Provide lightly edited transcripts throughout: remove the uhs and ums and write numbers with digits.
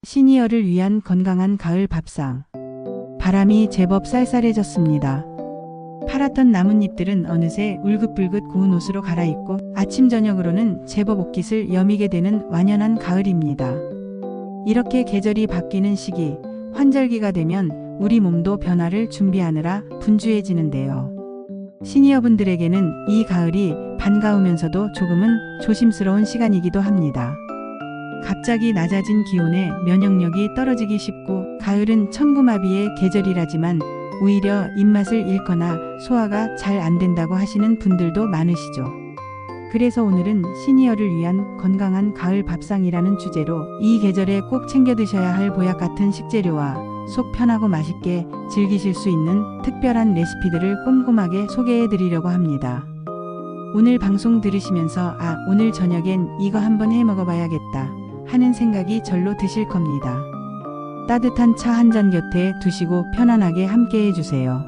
시니어를 위한 건강한 가을 밥상. 바람이 제법 쌀쌀해졌습니다. 파랗던 나뭇잎들은 어느새 울긋불긋 고운 옷으로 갈아입고 아침 저녁으로는 제법 옷깃을 여미게 되는 완연한 가을입니다. 이렇게 계절이 바뀌는 시기, 환절기가 되면 우리 몸도 변화를 준비하느라 분주해지는데요. 시니어분들에게는 이 가을이 반가우면서도 조금은 조심스러운 시간이기도 합니다. 갑자기 낮아진 기온에 면역력이 떨어지기 쉽고 가을은 천구마비의 계절이라지만 오히려 입맛을 잃거나 소화가 잘 안 된다고 하시는 분들도 많으시죠. 그래서 오늘은 시니어를 위한 건강한 가을 밥상이라는 주제로 이 계절에 꼭 챙겨 드셔야 할 보약 같은 식재료와 속 편하고 맛있게 즐기실 수 있는 특별한 레시피들을 꼼꼼하게 소개해 드리려고 합니다. 오늘 방송 들으시면서 오늘 저녁엔 이거 한번 해 먹어봐야겠다 하는 생각이 절로 드실 겁니다. 따뜻한 차 한 잔 곁에 두시고 편안하게 함께 해주세요.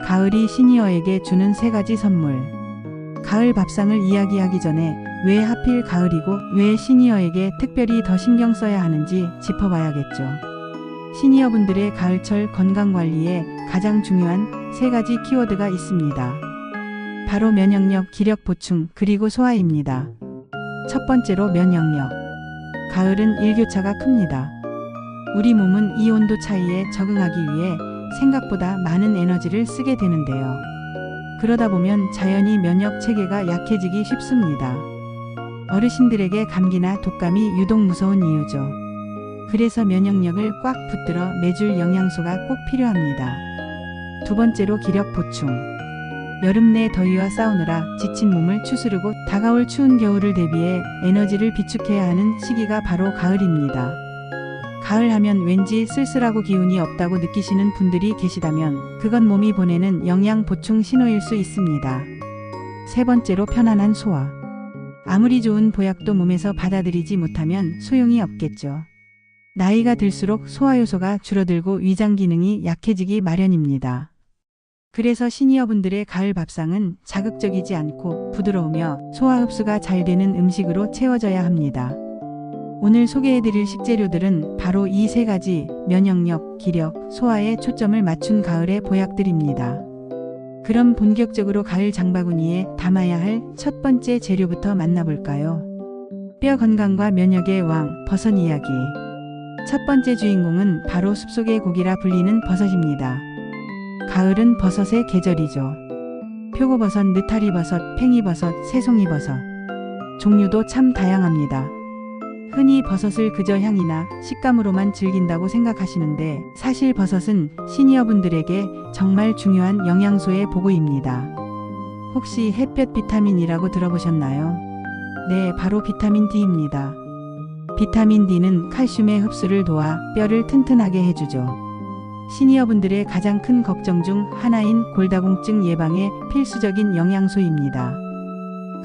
가을이 시니어에게 주는 3가지 선물. 가을 밥상을 이야기하기 전에 왜 하필 가을이고 왜 시니어에게 특별히 더 신경 써야 하는지 짚어봐야겠죠. 시니어분들의 가을철 건강관리에 가장 중요한 3가지 키워드가 있습니다. 바로 면역력, 기력 보충, 그리고 소화입니다. 첫 번째로 면역력. 가을은 일교차가 큽니다. 우리 몸은 이 온도 차이에 적응하기 위해 생각보다 많은 에너지를 쓰게 되는데요. 그러다 보면 자연히 면역 체계가 약해지기 쉽습니다. 어르신들에게 감기나 독감이 유독 무서운 이유죠. 그래서 면역력을 꽉 붙들어 매줄 영양소가 꼭 필요합니다. 두 번째로 기력 보충. 여름 내 더위와 싸우느라 지친 몸을 추스르고 다가올 추운 겨울을 대비해 에너지를 비축해야 하는 시기가 바로 가을입니다. 가을 하면 왠지 쓸쓸하고 기운이 없다고 느끼시는 분들이 계시다면 그건 몸이 보내는 영양 보충 신호일 수 있습니다. 세 번째로 편안한 소화. 아무리 좋은 보약도 몸에서 받아들이지 못하면 소용이 없겠죠. 나이가 들수록 소화 요소가 줄어들고 위장 기능이 약해지기 마련입니다. 그래서 시니어분들의 가을 밥상은 자극적이지 않고 부드러우며 소화 흡수가 잘 되는 음식으로 채워져야 합니다. 오늘 소개해드릴 식재료들은 바로 이 3가지 면역력, 기력, 소화에 초점을 맞춘 가을의 보약들입니다. 그럼 본격적으로 가을 장바구니에 담아야 할 첫 번째 재료부터 만나볼까요? 뼈 건강과 면역의 왕, 버섯 이야기. 첫 번째 주인공은 바로 숲속의 고기라 불리는 버섯입니다. 가을은 버섯의 계절이죠. 표고버섯, 느타리버섯, 팽이버섯, 새송이버섯. 종류도 참 다양합니다. 흔히 버섯을 그저 향이나 식감으로만 즐긴다고 생각하시는데 사실 버섯은 시니어분들에게 정말 중요한 영양소의 보고입니다. 혹시 햇볕 비타민이라고 들어보셨나요? 네, 바로 비타민 D입니다. 비타민 D는 칼슘의 흡수를 도와 뼈를 튼튼하게 해주죠. 시니어분들의 가장 큰 걱정 중 하나인 골다공증 예방에 필수적인 영양소입니다.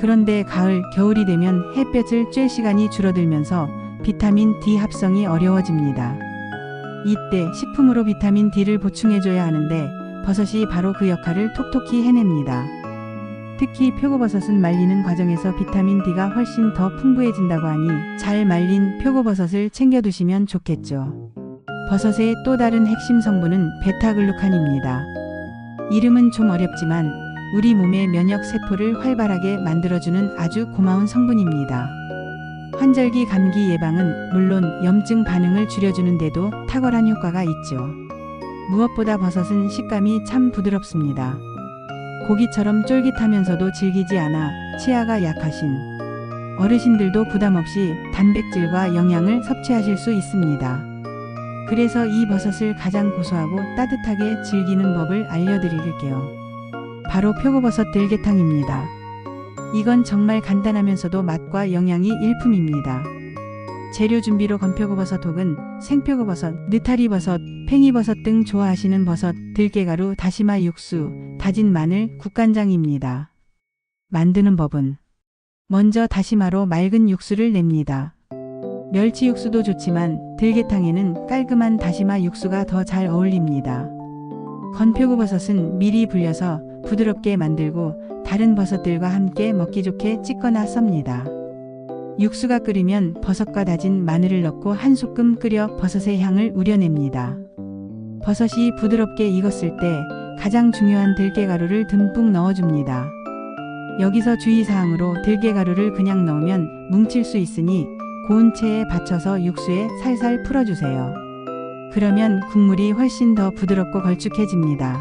그런데 가을, 겨울이 되면 햇볕을 쬐 시간이 줄어들면서 비타민 D 합성이 어려워집니다. 이때 식품으로 비타민 D를 보충해줘야 하는데 버섯이 바로 그 역할을 톡톡히 해냅니다. 특히 표고버섯은 말리는 과정에서 비타민 D가 훨씬 더 풍부해진다고 하니 잘 말린 표고버섯을 챙겨두시면 좋겠죠. 버섯의 또 다른 핵심 성분은 베타글루칸입니다. 이름은 좀 어렵지만 우리 몸의 면역 세포를 활발하게 만들어주는 아주 고마운 성분입니다. 환절기 감기 예방은 물론 염증 반응을 줄여주는데도 탁월한 효과가 있죠. 무엇보다 버섯은 식감이 참 부드럽습니다. 고기처럼 쫄깃하면서도 질기지 않아 치아가 약하신 어르신들도 부담 없이 단백질과 영양을 섭취하실 수 있습니다. 그래서 이 버섯을 가장 고소하고 따뜻하게 즐기는 법을 알려드릴게요. 바로 표고버섯 들깨탕입니다. 이건 정말 간단하면서도 맛과 영양이 일품입니다. 재료 준비로 건표고버섯 혹은 생표고버섯, 느타리버섯, 팽이버섯 등 좋아하시는 버섯, 들깨가루, 다시마 육수, 다진 마늘, 국간장입니다. 만드는 법은 먼저 다시마로 맑은 육수를 냅니다. 멸치 육수도 좋지만 들깨탕에는 깔끔한 다시마 육수가 더 잘 어울립니다. 건표고버섯은 미리 불려서 부드럽게 만들고 다른 버섯들과 함께 먹기 좋게 찢거나 썹니다. 육수가 끓으면 버섯과 다진 마늘을 넣고 한 소끔 끓여 버섯의 향을 우려냅니다. 버섯이 부드럽게 익었을 때 가장 중요한 들깨가루를 듬뿍 넣어줍니다. 여기서 주의사항으로 들깨가루를 그냥 넣으면 뭉칠 수 있으니 고운 체에 받쳐서 육수에 살살 풀어주세요. 그러면 국물이 훨씬 더 부드럽고 걸쭉해집니다.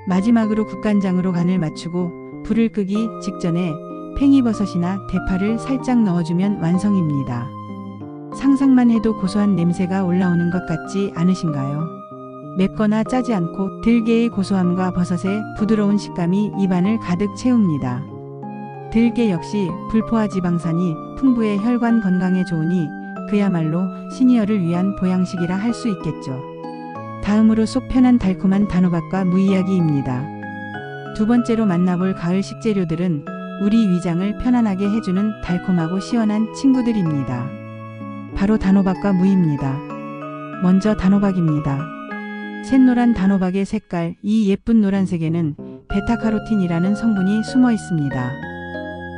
마지막으로 국간장으로 간을 맞추고 불을 끄기 직전에 팽이버섯이나 대파를 살짝 넣어주면 완성입니다. 상상만 해도 고소한 냄새가 올라오는 것 같지 않으신가요? 맵거나 짜지 않고 들깨의 고소함과 버섯의 부드러운 식감이 입안을 가득 채웁니다. 들깨 역시 불포화 지방산이 풍부해 혈관 건강에 좋으니 그야말로 시니어를 위한 보양식이라 할 수 있겠죠. 다음으로 속 편한 달콤한 단호박과 무 이야기입니다. 두 번째로 만나볼 가을 식재료들은 우리 위장을 편안하게 해주는 달콤하고 시원한 친구들입니다. 바로 단호박과 무입니다. 먼저 단호박입니다. 샛노란 단호박의 색깔, 이 예쁜 노란색에는 베타카로틴이라는 성분이 숨어 있습니다.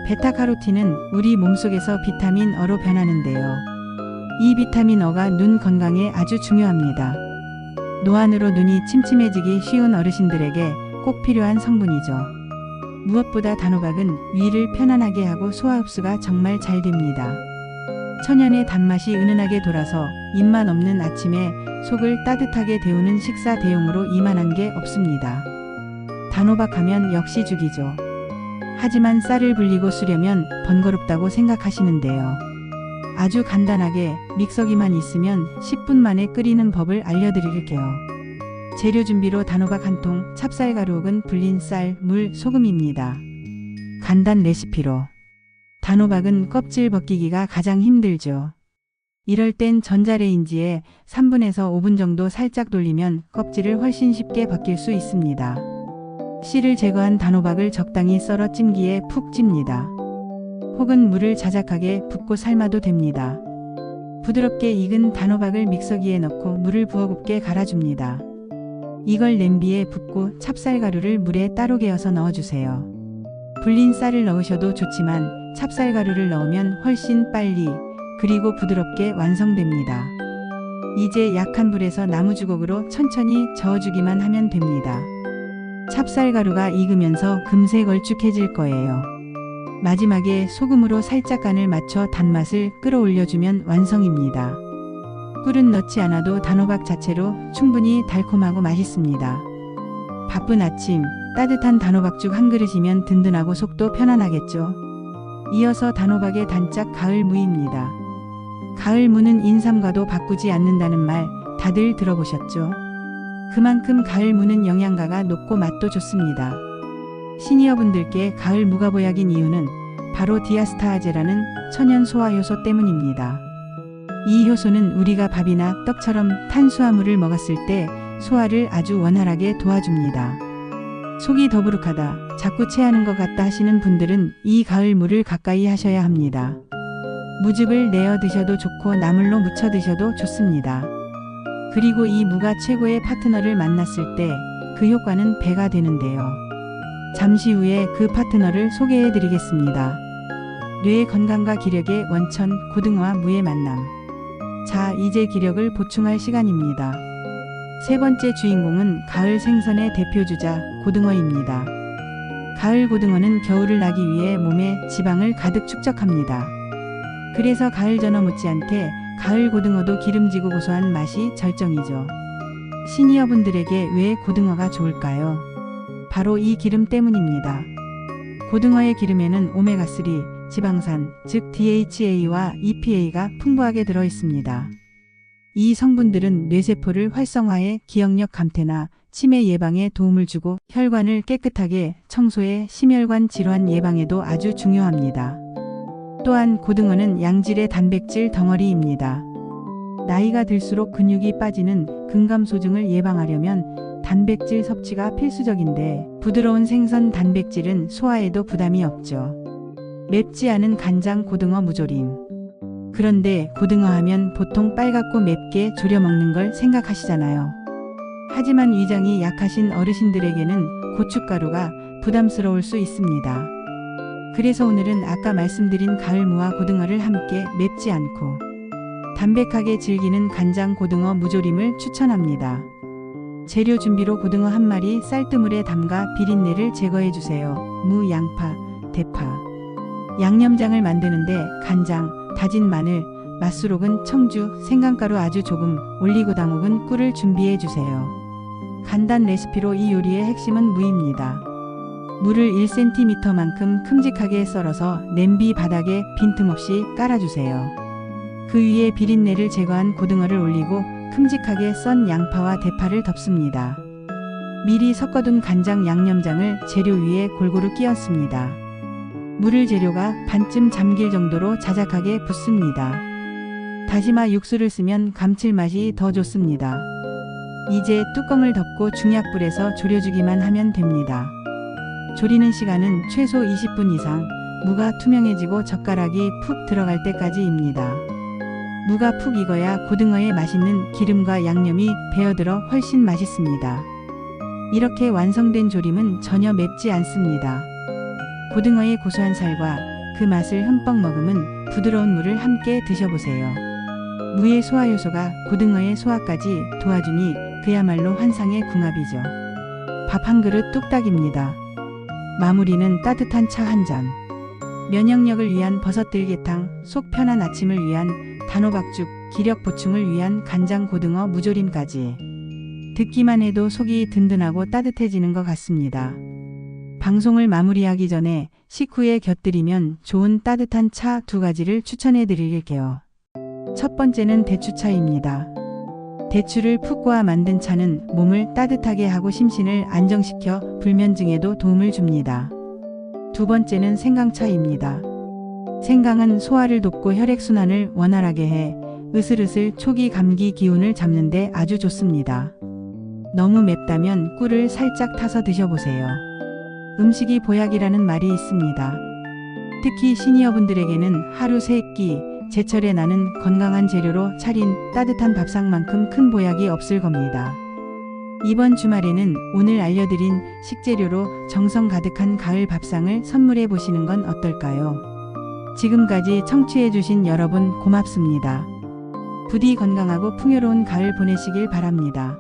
베타카로틴은 우리 몸속에서 비타민 어로 변하는데요. 이 비타민 어가 눈 건강에 아주 중요합니다. 노안으로 눈이 침침해지기 쉬운 어르신들에게 꼭 필요한 성분이죠. 무엇보다 단호박은 위를 편안하게 하고 소화 흡수가 정말 잘 됩니다. 천연의 단맛이 은은하게 돌아서 입만 없는 아침에 속을 따뜻하게 데우는 식사 대용으로 이만한 게 없습니다. 단호박 하면 역시 죽이죠. 하지만 쌀을 불리고 쓰려면 번거롭다고 생각하시는데요. 아주 간단하게 믹서기만 있으면 10분 만에 끓이는 법을 알려드릴게요. 재료 준비로 단호박 한 통, 찹쌀가루 혹은 불린 쌀, 물, 소금입니다. 간단 레시피로. 단호박은 껍질 벗기기가 가장 힘들죠. 이럴 땐 전자레인지에 3분에서 5분 정도 살짝 돌리면 껍질을 훨씬 쉽게 벗길 수 있습니다. 씨를 제거한 단호박을 적당히 썰어 찜기에 푹 찝니다. 혹은 물을 자작하게 붓고 삶아도 됩니다. 부드럽게 익은 단호박을 믹서기에 넣고 물을 부어 곱게 갈아줍니다. 이걸 냄비에 붓고 찹쌀가루를 물에 따로 개어서 넣어주세요. 불린 쌀을 넣으셔도 좋지만 찹쌀가루를 넣으면 훨씬 빨리 그리고 부드럽게 완성됩니다. 이제 약한 불에서 나무주걱으로 천천히 저어주기만 하면 됩니다. 찹쌀가루가 익으면서 금세 걸쭉해질 거예요. 마지막에 소금으로 살짝 간을 맞춰 단맛을 끌어올려주면 완성입니다. 꿀은 넣지 않아도 단호박 자체로 충분히 달콤하고 맛있습니다. 바쁜 아침, 따뜻한 단호박죽 한 그릇이면 든든하고 속도 편안하겠죠. 이어서 단호박의 단짝 가을 무입니다. 가을 무는 인삼과도 바꾸지 않는다는 말 다들 들어보셨죠? 그만큼 가을 무는 영양가가 높고 맛도 좋습니다. 시니어분들께 가을 무가 보약인 이유는 바로 디아스타아제라는 천연 소화 효소 때문입니다. 이 효소는 우리가 밥이나 떡처럼 탄수화물을 먹었을 때 소화를 아주 원활하게 도와줍니다. 속이 더부룩하다, 자꾸 체하는 것 같다 하시는 분들은 이 가을 무를 가까이 하셔야 합니다. 무즙을 내어 드셔도 좋고 나물로 무쳐 드셔도 좋습니다. 그리고 이 무가 최고의 파트너를 만났을 때 그 효과는 배가 되는데요. 잠시 후에 그 파트너를 소개해 드리겠습니다. 뇌 건강과 기력의 원천, 고등어와 무의 만남. 자, 이제 기력을 보충할 시간입니다. 세 번째 주인공은 가을 생선의 대표주자 고등어입니다. 가을 고등어는 겨울을 나기 위해 몸에 지방을 가득 축적합니다. 그래서 가을 전어 못지않게 가을 고등어도 기름지고 고소한 맛이 절정이죠. 시니어분들에게 왜 고등어가 좋을까요? 바로 이 기름 때문입니다. 고등어의 기름에는 오메가3, 지방산, 즉 DHA와 EPA가 풍부하게 들어있습니다. 이 성분들은 뇌세포를 활성화해 기억력 감퇴나 치매 예방에 도움을 주고 혈관을 깨끗하게 청소해 심혈관 질환 예방에도 아주 중요합니다. 또한 고등어는 양질의 단백질 덩어리입니다. 나이가 들수록 근육이 빠지는 근감소증을 예방하려면 단백질 섭취가 필수적인데 부드러운 생선 단백질은 소화에도 부담이 없죠. 맵지 않은 간장 고등어 무조림. 그런데 고등어 하면 보통 빨갛고 맵게 졸여 먹는 걸 생각하시잖아요. 하지만 위장이 약하신 어르신들에게는 고춧가루가 부담스러울 수 있습니다. 그래서 오늘은 아까 말씀드린 가을무와 고등어를 함께 맵지 않고 담백하게 즐기는 간장 고등어 무조림을 추천합니다. 재료 준비로 고등어 한 마리 쌀뜨물에 담가 비린내를 제거해 주세요. 무, 양파, 대파. 양념장을 만드는데 간장, 다진 마늘, 맛술옥은 청주, 생강가루 아주 조금, 올리고당옥은 꿀을 준비해 주세요. 간단 레시피로 이 요리의 핵심은 무입니다. 무를 1cm만큼 큼직하게 썰어서 냄비 바닥에 빈틈없이 깔아주세요. 그 위에 비린내를 제거한 고등어를 올리고 큼직하게 썬 양파와 대파를 덮습니다. 미리 섞어둔 간장 양념장을 재료 위에 골고루 끼얹습니다. 물을 재료가 반쯤 잠길 정도로 자작하게 붓습니다. 다시마 육수를 쓰면 감칠맛이 더 좋습니다. 이제 뚜껑을 덮고 중약불에서 졸여주기만 하면 됩니다. 조리는 시간은 최소 20분 이상, 무가 투명해지고 젓가락이 푹 들어갈 때까지입니다. 무가 푹 익어야 고등어의 맛있는 기름과 양념이 배어들어 훨씬 맛있습니다. 이렇게 완성된 조림은 전혀 맵지 않습니다. 고등어의 고소한 살과 그 맛을 흠뻑 머금은 부드러운 무를 함께 드셔보세요. 무의 소화 요소가 고등어의 소화까지 도와주니 그야말로 환상의 궁합이죠. 밥 한 그릇 뚝딱입니다. 마무리는 따뜻한 차 한 잔. 면역력을 위한 버섯들개탕, 속 편한 아침을 위한 단호박죽, 기력 보충을 위한 간장 고등어 무조림까지. 듣기만 해도 속이 든든하고 따뜻해지는 것 같습니다. 방송을 마무리하기 전에 식후에 곁들이면 좋은 따뜻한 차 두 가지를 추천해 드릴게요. 첫 번째는 대추차입니다. 대추를 푹 고아 만든 차는 몸을 따뜻하게 하고 심신을 안정시켜 불면증에도 도움을 줍니다. 두 번째는 생강차입니다. 생강은 소화를 돕고 혈액순환을 원활하게 해 으슬으슬 초기 감기 기운을 잡는 데 아주 좋습니다. 너무 맵다면 꿀을 살짝 타서 드셔보세요. 음식이 보약이라는 말이 있습니다. 특히 시니어분들에게는 하루 3끼 제철에 나는 건강한 재료로 차린 따뜻한 밥상만큼 큰 보약이 없을 겁니다. 이번 주말에는 오늘 알려드린 식재료로 정성 가득한 가을 밥상을 선물해 보시는 건 어떨까요? 지금까지 청취해주신 여러분 고맙습니다. 부디 건강하고 풍요로운 가을 보내시길 바랍니다.